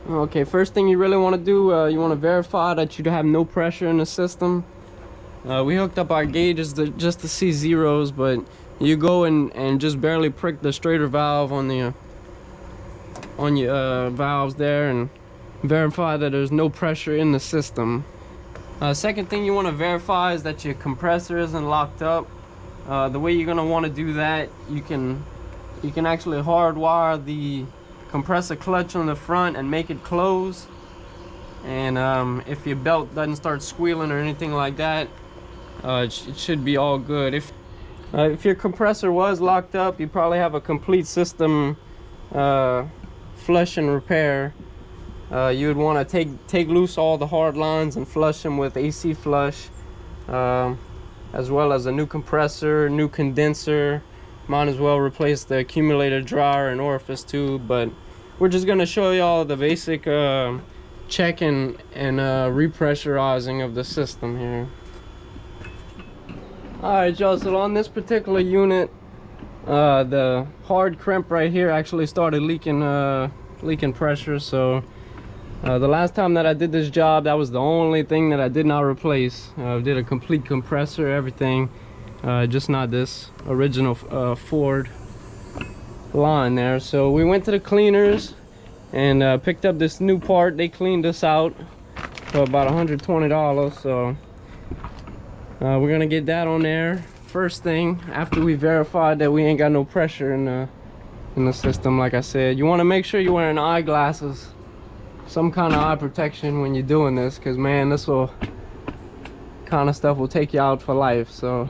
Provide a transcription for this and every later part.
Okay, first thing you really want to do, you want to verify that you have no pressure in the system. We hooked up our gauges just to see zeros, but you go and just barely prick the straighter valve on the on your valves there and verify that there's no pressure in the system. Second thing you want to verify is that your compressor isn't locked up. The way you're going to want to do that, you can actually hardwire the compressor clutch on the front and make it close. And if your belt doesn't start squealing or anything like that, it should be all good. If your compressor was locked up, you probably have a complete system flush and repair. You would want to take loose all the hard lines and flush them with AC flush, as well as a new compressor, new condenser. Might as well replace the accumulator dryer and orifice tube. But we're just going to show y'all the basic checking and repressurizing of the system here. Alright y'all, so on this particular unit, the hard crimp right here actually started leaking pressure. So the last time that I did this job, that was the only thing that I did not replace. Did a complete compressor, everything, just not this original Ford line there. So we went to the cleaners and picked up this new part. They cleaned this out for about $120. So we're gonna get that on there first thing after we verified that we ain't got no pressure in the system. Like I said, you want to make sure you're wearing eyeglasses, some kind of eye protection when you're doing this, because man, this will kind of stuff will take you out for life. So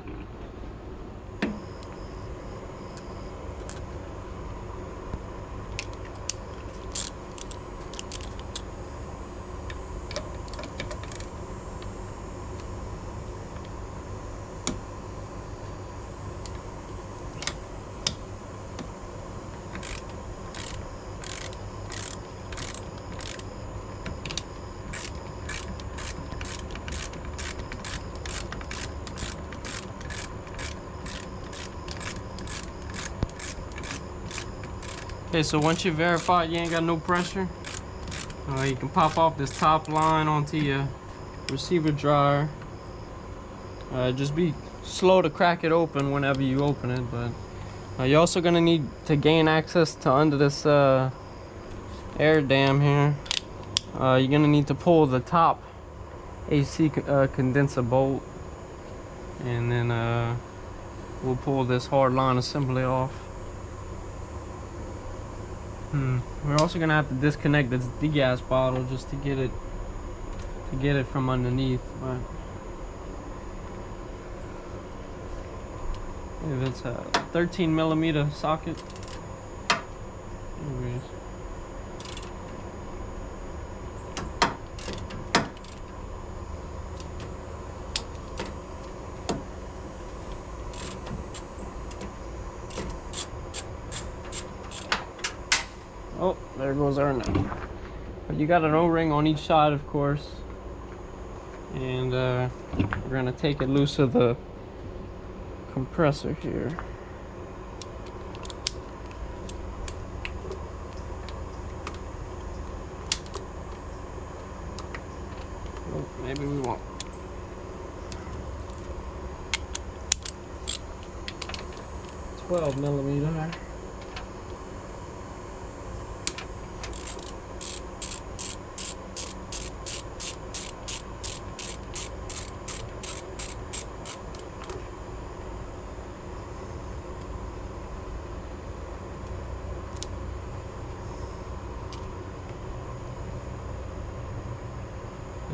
okay, so once you verify you ain't got no pressure, you can pop off this top line onto your receiver dryer. Just be slow to crack it open whenever you open it. But you're also gonna need to gain access to under this air dam here. You're gonna need to pull the top AC condenser bolt, and then we'll pull this hard line assembly off. We're also gonna have to disconnect this degas bottle just to get it from underneath. But if it's a 13mm socket. Anyways. Oh, there goes our nut. But you got an O-ring on each side, of course. And we're gonna take it loose of the compressor here. Oh, maybe we won't. $12mm.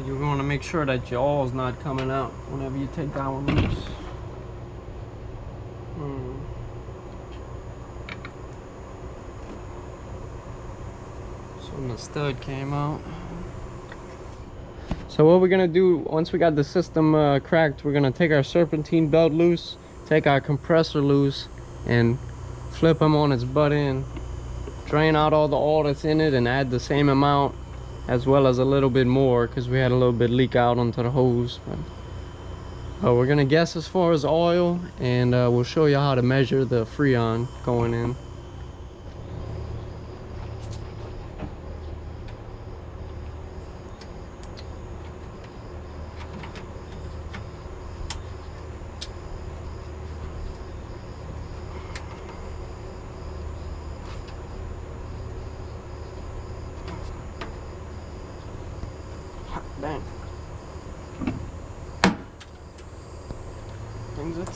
You want to make sure that your oil's not coming out whenever you take that one loose. So when the stud came out. So what we're gonna do once we got the system cracked, we're gonna take our serpentine belt loose, take our compressor loose, and flip them on its butt end. Drain out all the oil that's in it and add the same amount, as well as a little bit more, because we had a little bit leak out onto the hose. But we're gonna guess as far as oil, and we'll show you how to measure the freon going in.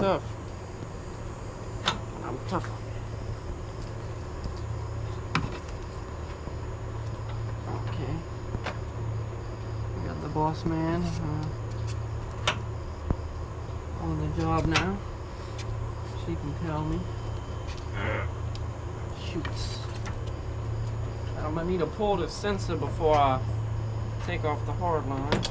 tough. I'm tough. Okay. We got the boss man on the job now. She can tell me. Shoots. I'm gonna need to pull the sensor before I take off the hard line.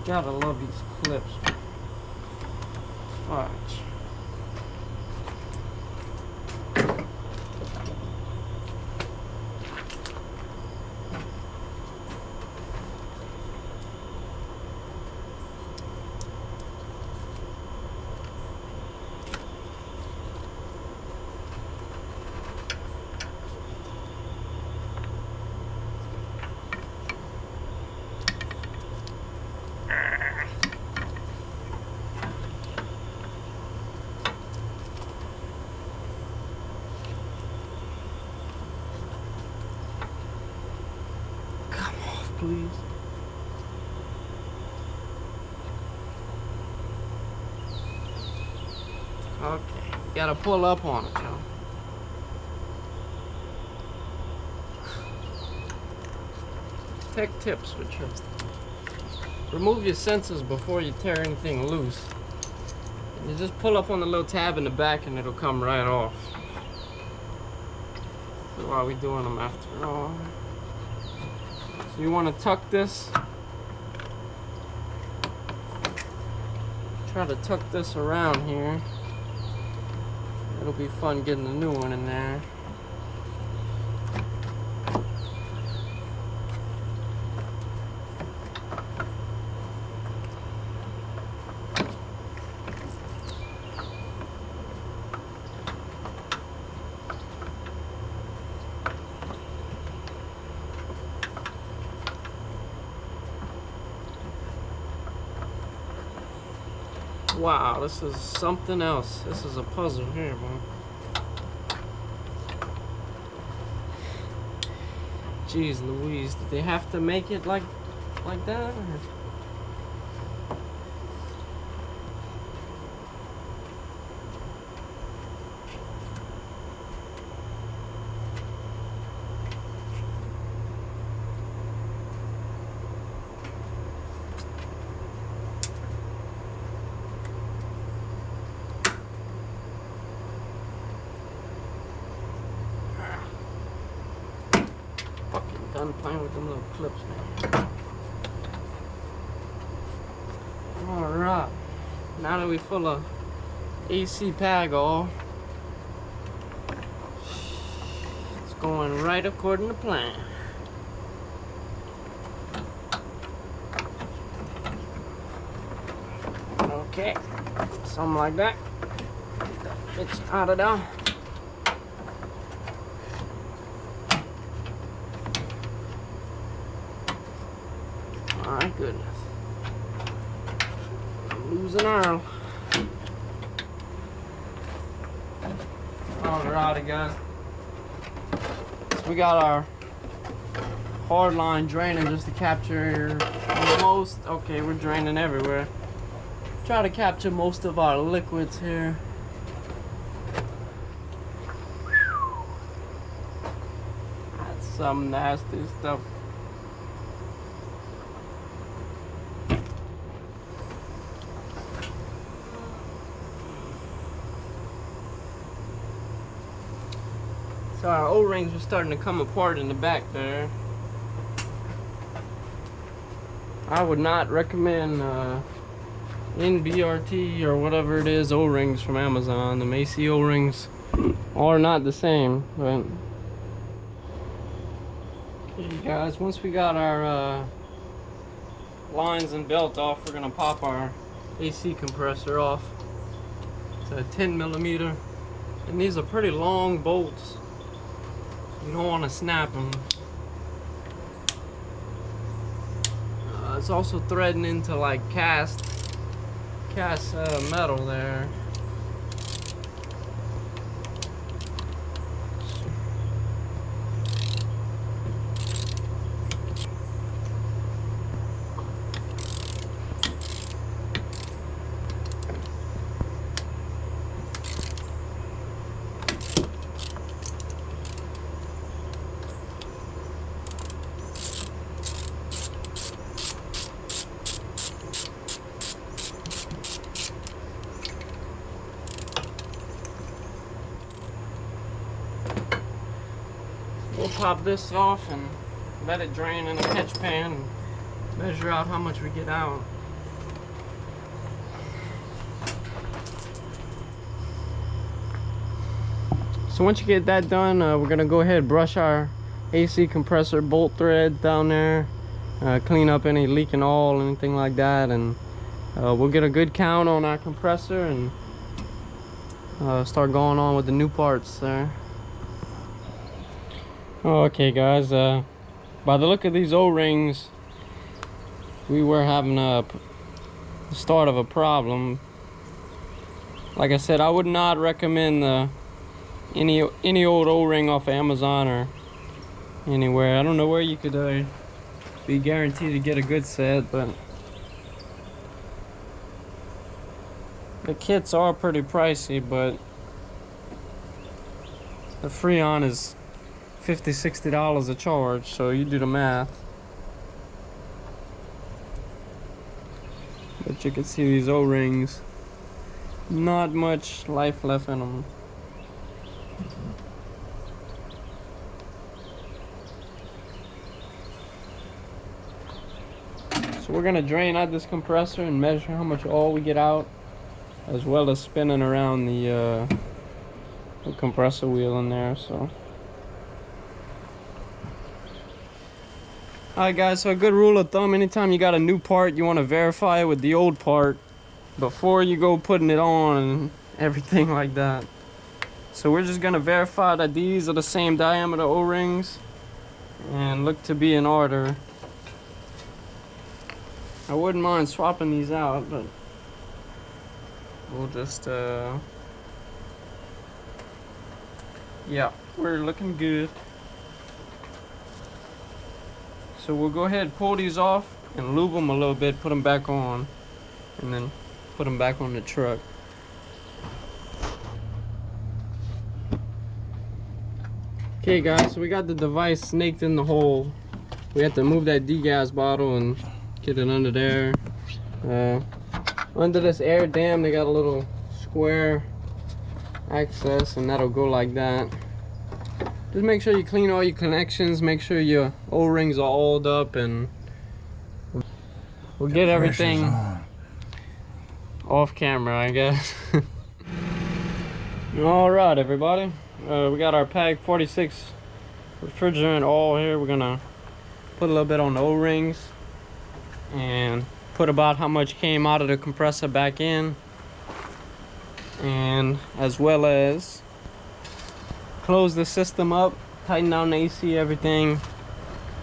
Gotta love these clips. Watch. Please. Okay, gotta pull up on it, y'all. Tech tips with you. Remove your sensors before you tear anything loose. And you just pull up on the little tab in the back and it'll come right off. That's why we're doing them after all. So you want to tuck this. Try to tuck this around here. It'll be fun getting a new one in there. Wow, this is something else. This is a puzzle here, man. Jeez Louise, did they have to make it like that? Or? Done playing with them little clips, man. Alright. Now that we're full of AC Pagol, it's going right according to plan. Okay. Something like that. It's out of there. My goodness. I'm losing Earl. Alrighty, guys. So we got our hard line draining just to capture most. Okay, we're draining everywhere. Try to capture most of our liquids here. That's some nasty stuff. So our O-rings are starting to come apart in the back there. I would not recommend NBRT or whatever it is O-rings from Amazon. The AC O-rings are not the same, but okay, guys, once we got our lines and belt off, we're gonna pop our AC compressor off. It's a 10mm, and these are pretty long bolts. You don't want to snap them. It's also threading into like cast metal there. We'll pop this off and let it drain in a catch pan and measure out how much we get out. So once you get that done, we're gonna go ahead and brush our AC compressor bolt thread down there, clean up any leaking oil, anything like that, and we'll get a good count on our compressor and start going on with the new parts there. Okay guys, by the look of these O-rings, we were having the start of a problem. Like I said, I would not recommend any old O-ring off of Amazon or anywhere. I don't know where you could be guaranteed to get a good set, but the kits are pretty pricey, but the Freon is $50–$60 a charge, so you do the math. But you can see these O-rings, not much life left in them. So we're gonna drain out this compressor and measure how much oil we get out, as well as spinning around the compressor wheel in there. So alright guys, so a good rule of thumb, anytime you got a new part, you want to verify it with the old part before you go putting it on and everything like that. So we're just going to verify that these are the same diameter O-rings and look to be in order. I wouldn't mind swapping these out, but we'll just yeah, we're looking good. So we'll go ahead and pull these off and lube them a little bit, put them back on, and then put them back on the truck. Okay guys, so we got the device snaked in the hole. We have to move that degas bottle and get it under there. Under this air dam, they got a little square access, and that'll go like that. Just make sure you clean all your connections, make sure your O-rings are oiled up, and we'll get everything off camera, I guess. Alright everybody, we got our PAG 46 refrigerant oil here. We're gonna put a little bit on the O-rings and put about how much came out of the compressor back in, and as well as close the system up, tighten down the AC, everything,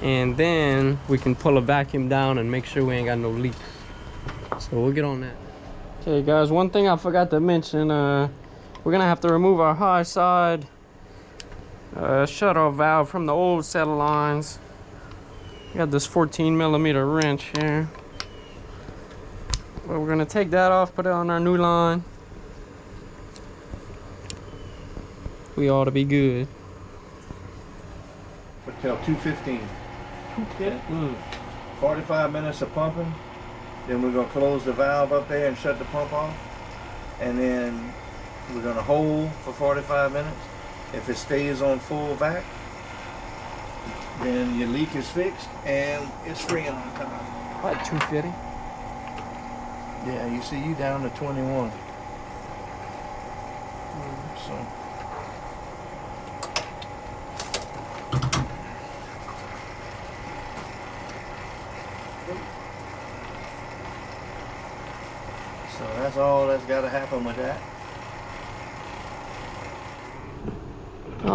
and then we can pull a vacuum down and make sure we ain't got no leaks. So we'll get on that. Okay guys, one thing I forgot to mention, we're gonna have to remove our high side shutoff valve from the old set of lines. We got this 14mm wrench here, but we're gonna take that off, put it on our new line. We ought to be good. Until 2:15. 2:15? 45 minutes of pumping. Then we're going to close the valve up there and shut the pump off. And then we're going to hold for 45 minutes. If it stays on full vac, then your leak is fixed and it's free on the time. About 250. Yeah, you see, you down to 21. So. So that's all that's got to happen with that.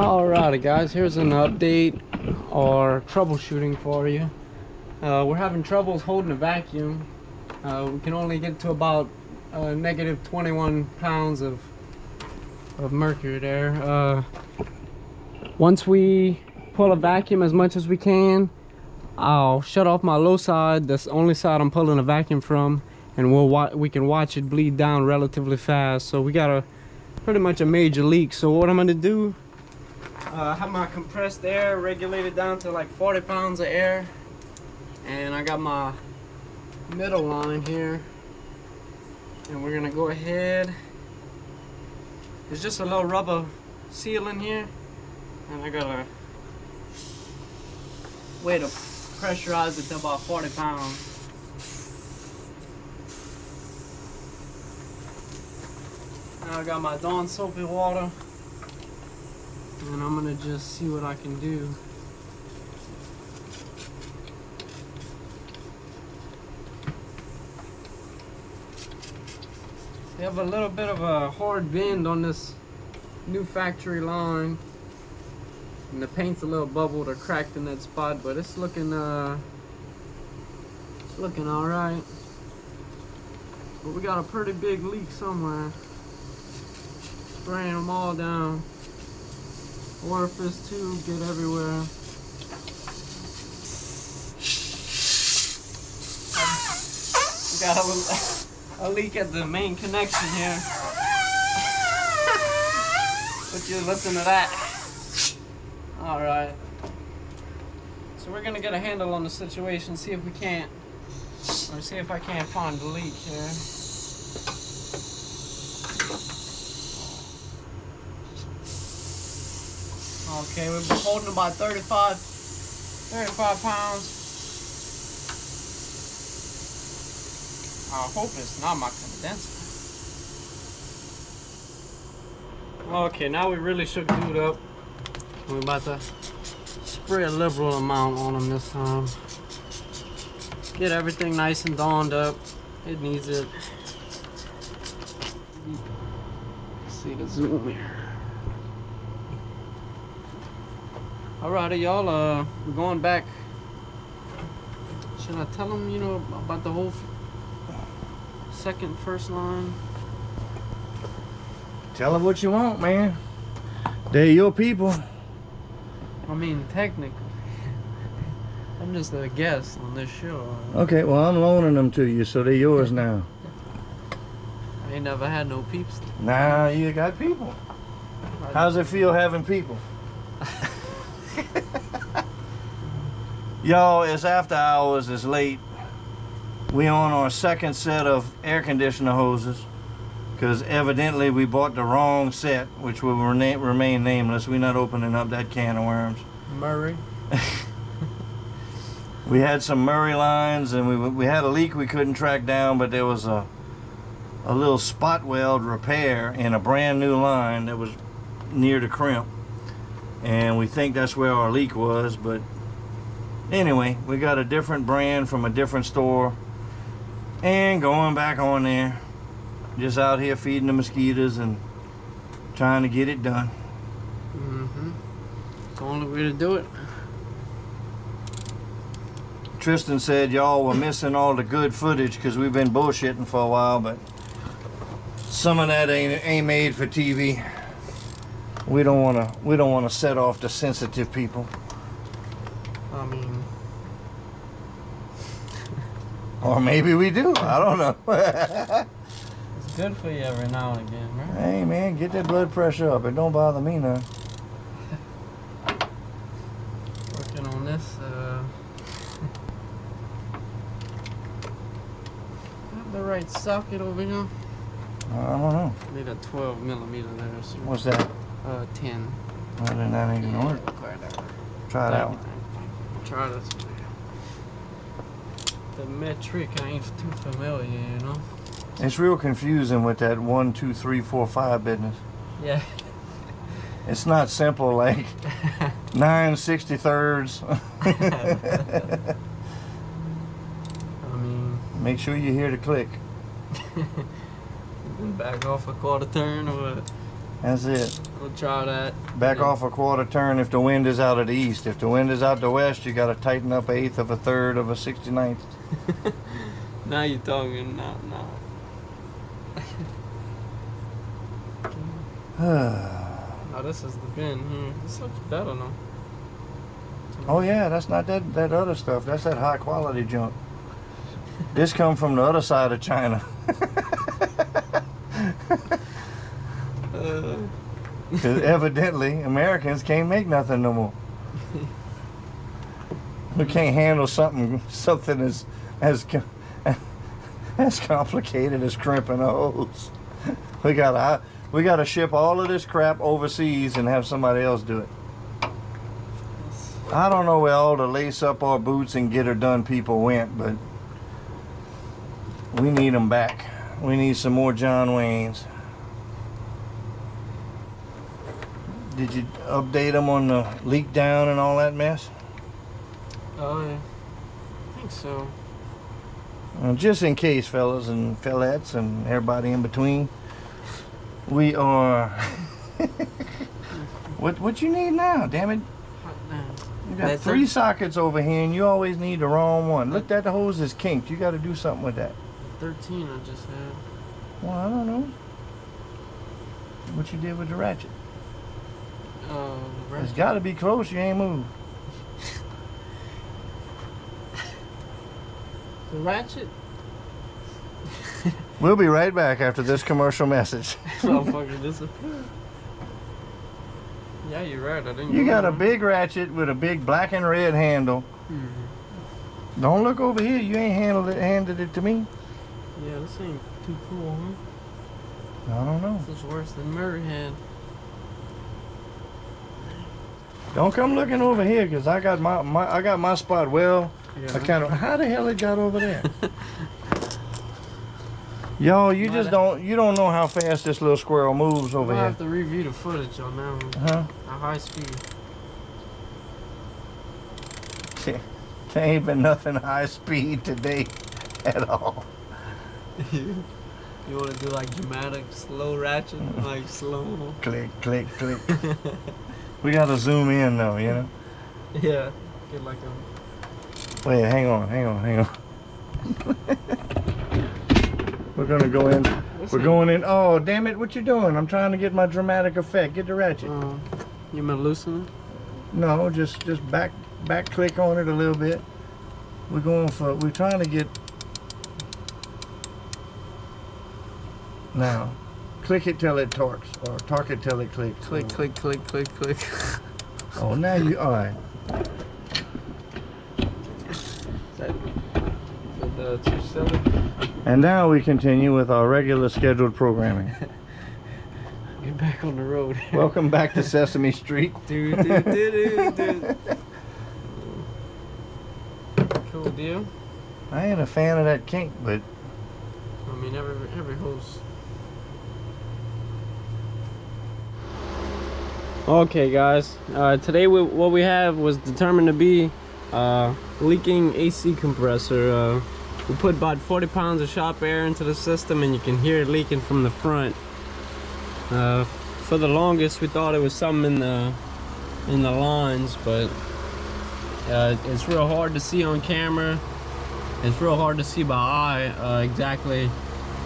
Alrighty guys, here's an update or troubleshooting for you. We're having troubles holding a vacuum. We can only get to about negative 21 pounds of mercury there. Once we pull a vacuum as much as we can, I'll shut off my low side. That's the only side I'm pulling a vacuum from, and we can watch it bleed down relatively fast. So we got pretty much a major leak. So what I'm gonna do, I have my compressed air regulated down to like 40 pounds of air, and I got my middle line here, and we're gonna go ahead. There's just a little rubber seal in here, and I gotta way to pressurize it to about 40 pounds. Now I got my Dawn soapy water, and I'm gonna just see what I can do. We have a little bit of a hard bend on this new factory line, and the paint's a little bubbled or cracked in that spot, but it's looking all right. But we got a pretty big leak somewhere. Spraying them all down. Orifice tube get everywhere. We got a leak at the main connection here. Would you listen to that? Alright. So we're gonna get a handle on the situation, see if we can't, or see if I can't find the leak here. Okay, we've been holding about 35 pounds. I hope it's not my condenser. Okay, now we really shook dude up. We're about to spray a liberal amount on him this time. Get everything nice and dawned up. It needs it. Let's see the zoom here. Alrighty, y'all. We're going back. Should I tell them, you know, about the whole first line? Tell them what you want, man. They're your people. I mean, technically, I'm just a guest on this show. Okay, well, I'm loaning them to you, so they're yours now. I ain't never had no peeps. Nah, you got people. How's it feel having people? Y'all, it's after hours, it's late. We on our second set of air conditioner hoses, because evidently we bought the wrong set, which will remain nameless. We're not opening up that can of worms. Murray. We had some Murray lines, and we had a leak we couldn't track down, but there was a little spot weld repair in a brand new line that was near the crimp, and we think that's where our leak was. But anyway, we got a different brand from a different store, and going back on there, just out here feeding the mosquitoes and trying to get it done. It's the only way to do it. Tristan said y'all were missing all the good footage because we've been bullshitting for a while, but some of that ain't made for TV. We don't wanna set off the sensitive people. I mean, or maybe we do. I don't know. it's good for you every now and again, right? Hey man, get that blood pressure up. It don't bother me none. Working on this. Have the right socket over here. I don't know. Need a 12 millimeter there. So What's that? 10. Well, then that ain't gonna work. Try that one. Try this one. The metric I ain't too familiar, you know. It's real confusing with that 1, 2, 3, 4, 5 business. Yeah. It's not simple like 9/63. I mean, make sure you hear the click. back off a quarter turn or what? That's it. We'll try that. Back Yeah. off a quarter turn if the wind is out of the east. If the wind is out the west, you got to tighten up 1/8 of a third of a 69th. Now you're talking. Now. Oh, this is the bin here. This looks better now. Oh yeah, that's not that other stuff. That's that high quality junk. This come from the other side of China. 'Cause evidently Americans can't make nothing no more. We can't handle something as complicated as crimping a hose. We gotta ship all of this crap overseas and have somebody else do it. I don't know where all the lace up our boots and get her done people went, but we need them back. We need some more John Waynes. Did you update them on the leak down and all that mess? Oh yeah, I think so. Just in case, fellas and fellettes and everybody in between, we are. What you need now? Damn it! You got 3 sockets over here, and you always need the wrong one. Look, that hose is kinked. You got to do something with that. 13 I just had. Well, I don't know what you did with the ratchet. The It's got to be close. You ain't moved. The ratchet? We'll be right back after this commercial message. Motherfucker disappeared. Yeah, you're right. I didn't. You got a big ratchet with a big black and red handle. Mm-hmm. Don't look over here. You ain't handed it to me. Yeah, this ain't too cool, huh? I don't know. This is worse than Murray had. Don't come looking over here, cause I got my spot well. Yeah. How the hell it got over there? Y'all, you don't know how fast this little squirrel moves over We'll here. have to review the footage on that one. Huh? At high speed. There ain't been nothing high speed today at all. You want to do like dramatic slow ratchet, like slow. Click, click, click. We gotta zoom in though, you know. Yeah. Get like a. Wait, hang on. We're gonna go in. We're going in. Oh, damn it! What you doing? I'm trying to get my dramatic effect. Get the ratchet. You meant loosen it? No, just back click on it a little bit. We're trying to get. Now, click it till it torques, or torque it till it clicks. Click, click, click, click, click. Oh, now you all right. And now we continue with our regular scheduled programming. Get back on the road. Welcome back to Sesame Street. Dude. Cool deal. I ain't a fan of that kink, but I mean, every hose. Okay, guys. Today what we have was determined to be leaking AC compressor. We put about 40 pounds of shop air into the system, and you can hear it leaking from the front. For the longest, we thought it was something in the lines, but it's real hard to see on camera. It's real hard to see by eye exactly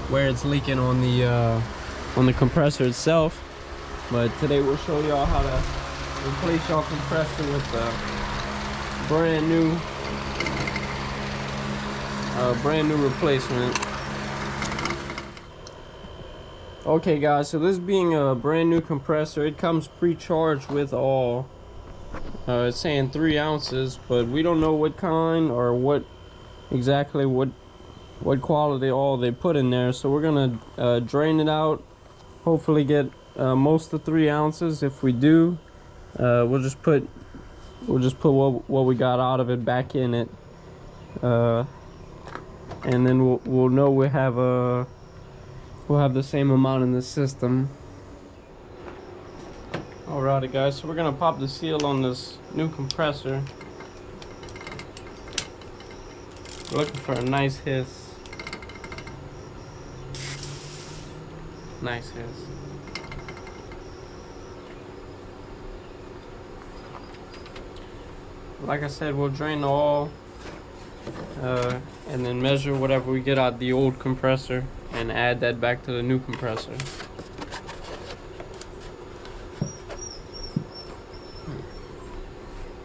where it's leaking on the compressor itself. But today we'll show y'all how to replace your compressor with a brand new replacement. Okay guys, so this being a brand new compressor, it comes pre-charged with all. It's saying 3 ounces, but we don't know what kind or what quality all they put in there. So we're gonna drain it out. Hopefully get most of 3 ounces. If we do, we'll just put what we got out of it back in it, and then we'll know we'll have the same amount in the system. Alrighty guys, so we're gonna pop the seal on this new compressor. We're looking for a nice hiss. Nice hiss. like I said, we'll drain the oil and then measure whatever we get out the old compressor and add that back to the new compressor.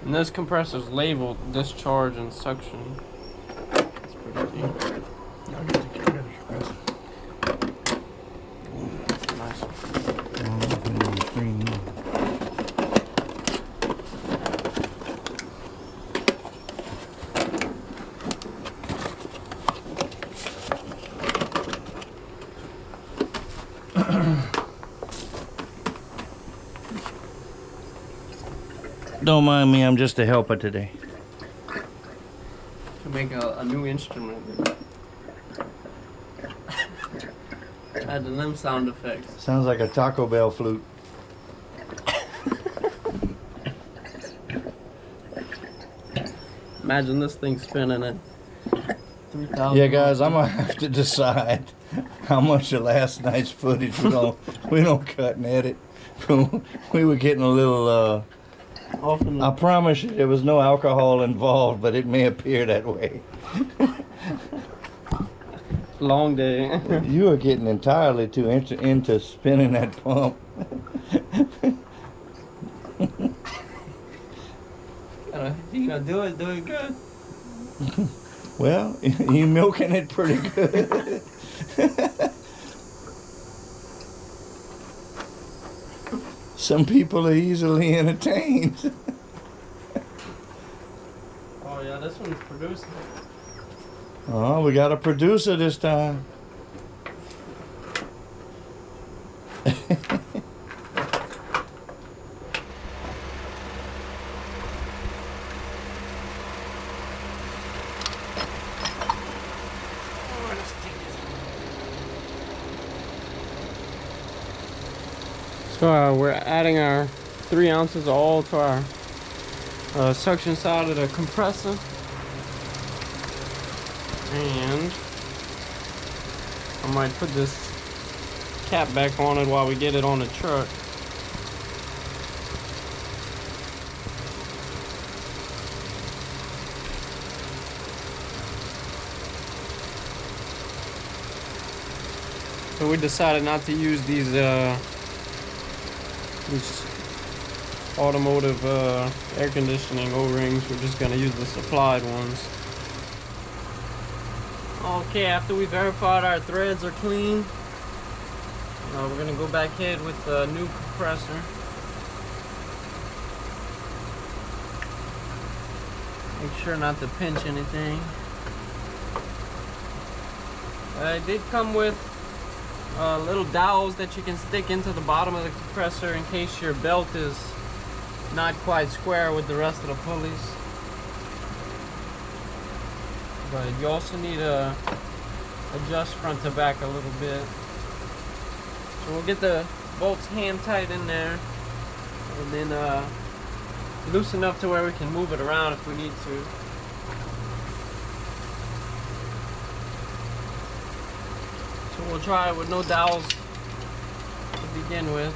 And this compressor is labeled discharge and suction. That's pretty neat. I'll get the compressor. That's a nice one. Don't mind me, I'm just a helper today. To make a new instrument. Adding them sound effects. Sounds like a Taco Bell flute. Imagine this thing spinning at 3,000. Yeah, guys, I'm gonna have to decide how much of last night's footage we don't cut and edit. We were getting a little. Often. I promise you, there was no alcohol involved, but it may appear that way. Long day. You are getting entirely too into spinning that pump. You gonna do it good. Well, you milking it pretty good. Some people are easily entertained. Oh yeah, this one's producing. Oh, we got a producer this time. So we're adding our 3 ounces of oil to our suction side of the compressor. And I might put this cap back on it while we get it on the truck. So we decided not to use these automotive air conditioning O-rings. We're just gonna use the supplied ones. Okay, after we verified our threads are clean, we're gonna go back ahead with the new compressor. Make sure not to pinch anything. It did come with little dowels that you can stick into the bottom of the compressor in case your belt is not quite square with the rest of the pulleys. But you also need to adjust front to back a little bit. So we'll get the bolts hand tight in there and then loose enough to where we can move it around if we need to. So we'll try it with no dowels to begin with.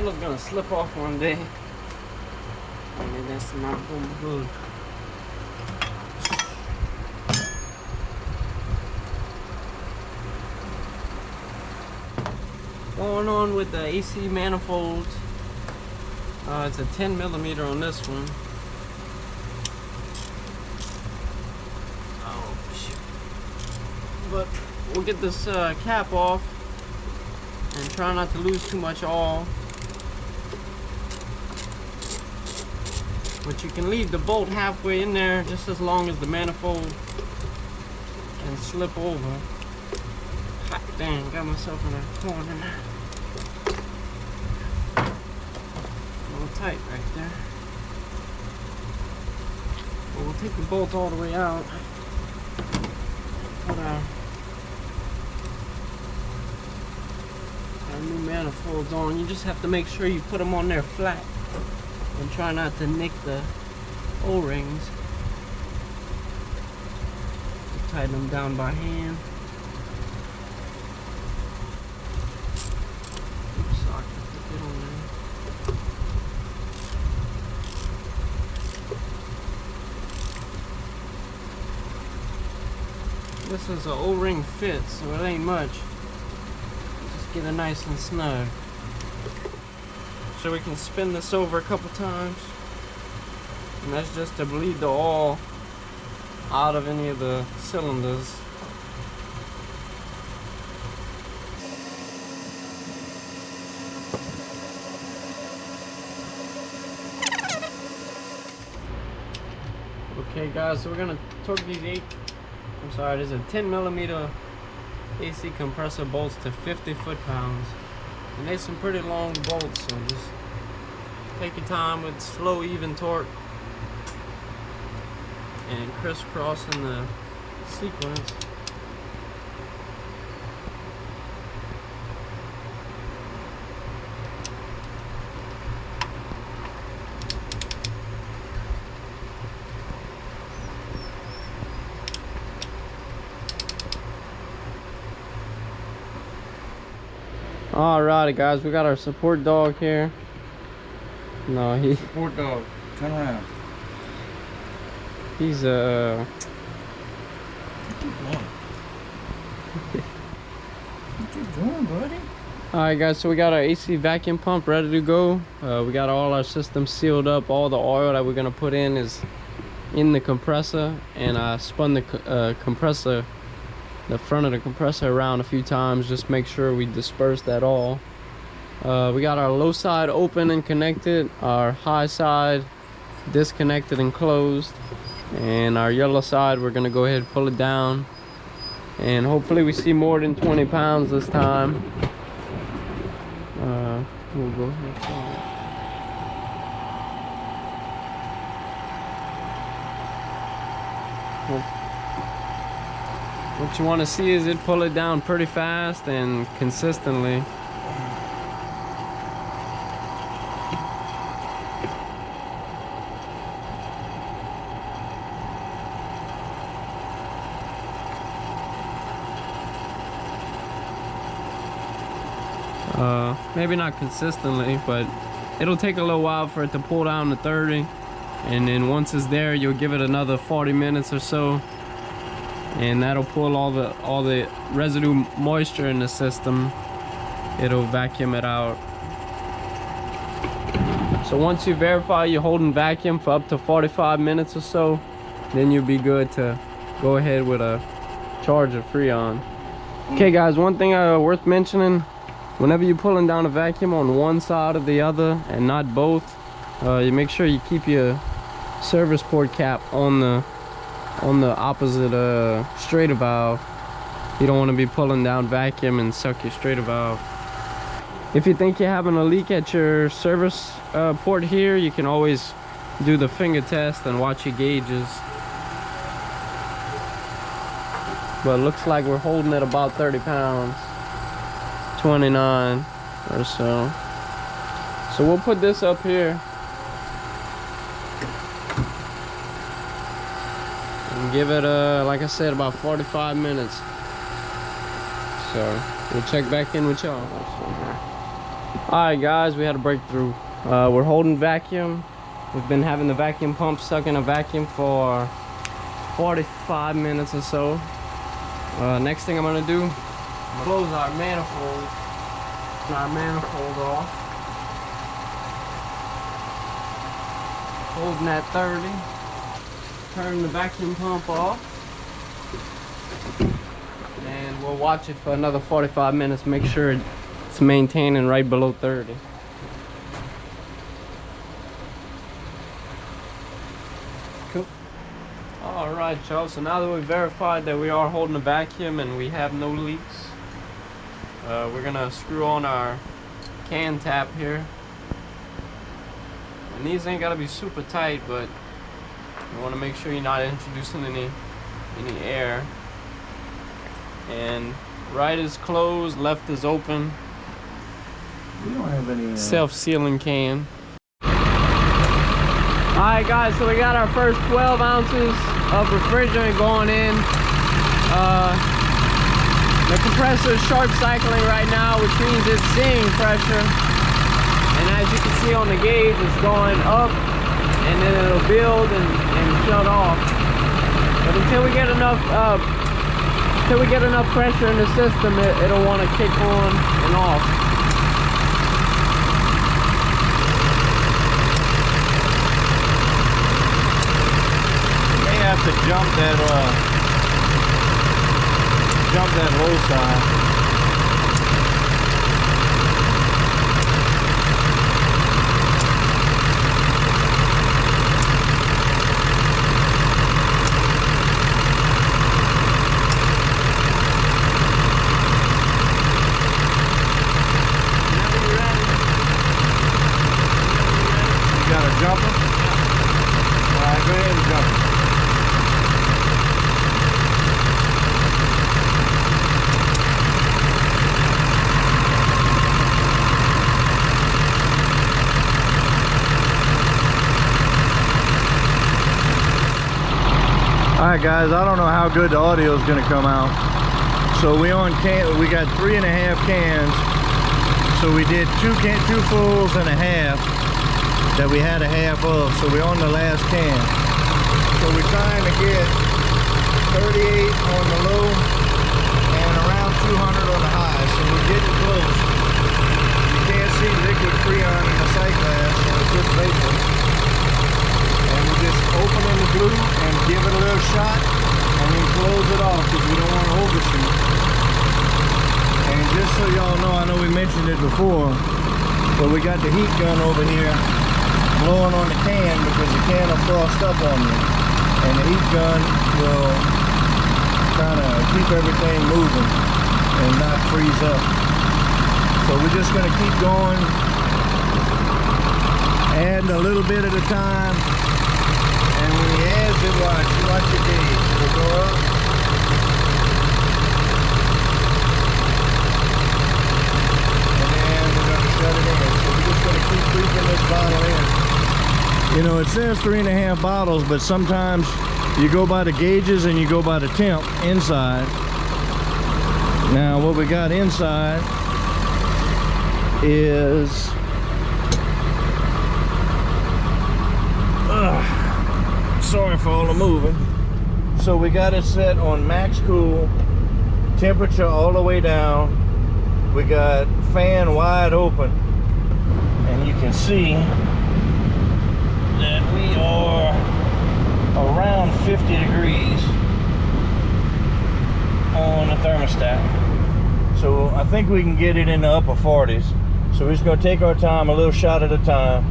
handle's gonna slip off one day. And that's not gonna be good. Going on with the AC manifolds. It's a 10mm on this one. Oh shoot. But we'll get this cap off and try not to lose too much oil. But you can leave the bolt halfway in there just as long as the manifold can slip over. Hot dang, got myself in a corner now. A little tight right there. But we'll take the bolt all the way out. Put our new manifolds on. You just have to make sure you put them on there flat and try not to nick the O-rings. Tighten them down by hand. Oops, sorry, I put it on there. This is an O-ring fit, so it ain't much. Just get it nice and snug. So we can spin this over a couple times, and that's just to bleed the oil out of any of the cylinders. Okay guys, so we're gonna torque these there's a 10mm AC compressor bolts to 50 foot-pounds. And there's some pretty long bolts, so just take your time with slow, even torque and crisscrossing the sequence. Alrighty guys, we got our support dog here. No, Support dog, turn around. He's Keep going. What you doing, buddy? Alright guys, so we got our AC vacuum pump ready to go. We got all our systems sealed up. All the oil that we're gonna put in is in the compressor, and I spun the compressor, the front of the compressor around a few times, just make sure we disperse that all. We got our low side open and connected, our high side disconnected and closed, and our yellow side we're gonna go ahead and pull it down, and hopefully we see more than 20 pounds this time. We'll go ahead. What you want to see is it pull it down pretty fast and consistently. Maybe not consistently, but it'll take a little while for it to pull down to 30, and then once it's there, you'll give it another 40 minutes or so, and that'll pull all the residue moisture in the system. It'll vacuum it out. So once you verify you're holding vacuum for up to 45 minutes or so, then you'll be good to go ahead with a charge of Freon. Okay guys, one thing worth mentioning: whenever you're pulling down a vacuum on one side or the other and not both, you make sure you keep your service port cap on the opposite strainer valve. You don't want to be pulling down vacuum and suck your strainer valve. If you think you're having a leak at your service port here, you can always do the finger test and watch your gauges. But it looks like we're holding it about 30 pounds. 29 or so. So we'll put this up here and give it like I said, about 45 minutes. So we'll check back in with y'all. Alright guys, we had a breakthrough. We're holding vacuum. We've been having the vacuum pump stuck in a vacuum for 45 minutes or so. Next thing I'm gonna do, I'm gonna close our manifold. Our manifold off. Holding at 30. Turn the vacuum pump off. And we'll watch it for another 45 minutes. Make sure it's maintaining right below 30. Cool. Alright y'all, so now that we've verified that we are holding a vacuum and we have no leaks, we're gonna screw on our can tap here. And these ain't gotta be super tight, but you wanna make sure you're not introducing any air. And right is closed, left is open. We don't have any self-sealing can. Alright guys, so we got our first 12 ounces of refrigerant going in. The compressor is short cycling right now, which means it's seeing pressure. And as you can see on the gauge, it's going up and then it'll build and shut off. But until we get enough pressure in the system, it'll want to kick on and off. have to jump that low side. You got a jumper? All right, go ahead and jump it. Alright guys, I don't know how good the audio is going to come out. So we got 3.5 cans. So we did two fulls and a half that we had a half of. So we're on the last can. So we're trying to get 38 on the low and around 200 on the high. So we're getting close. You can't see liquid freon in the sight glass, so it's just vapor. And we're just opening the glue and give it a little shot and then close it off because we don't want to overshoot. And just so y'all know, I know we mentioned it before, but we got the heat gun over here blowing on the can because the can will frost up on you. And the heat gun will kind of keep everything moving and not freeze up. So we're just going to keep going, adding a little bit at a time. And when he adds it, watch your gauge. It'll go up. And then we're going to shut it in. So we're just going to keep creeping this bottle in. You know, it says 3.5 bottles, but sometimes you go by the gauges and you go by the temp inside. Now, what we got inside is... sorry for all the moving. So we got it set on max cool, temperature all the way down. We got fan wide open, and you can see that we are around 50 degrees on the thermostat. So I think we can get it in the upper 40s. So we're just going to take our time, a little shot at a time,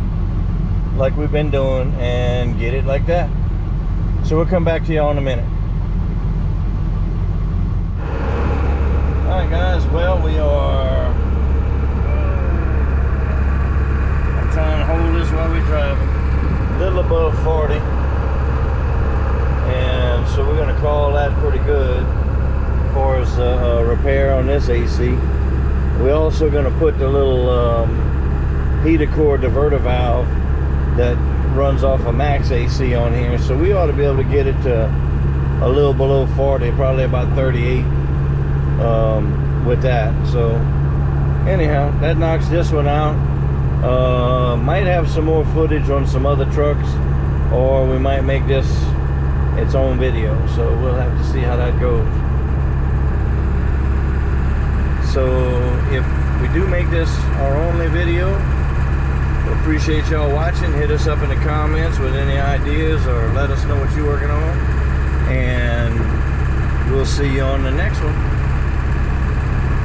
like we've been doing, and get it like that. So we'll come back to y'all in a minute. Alright guys, well we are... I'm trying to hold this while we're driving. A little above 40. And so we're going to call that pretty good as far as repair on this AC. We're also going to put the little heater core diverter valve that runs off a max AC on here, so we ought to be able to get it to a little below 40, probably about 38 with that. So anyhow, that knocks this one out. Might have some more footage on some other trucks, or we might make this its own video, so we'll have to see how that goes. So if we do make this our only video, we appreciate y'all watching. Hit us up in the comments with any ideas, or let us know what you're working on, and we'll see you on the next one.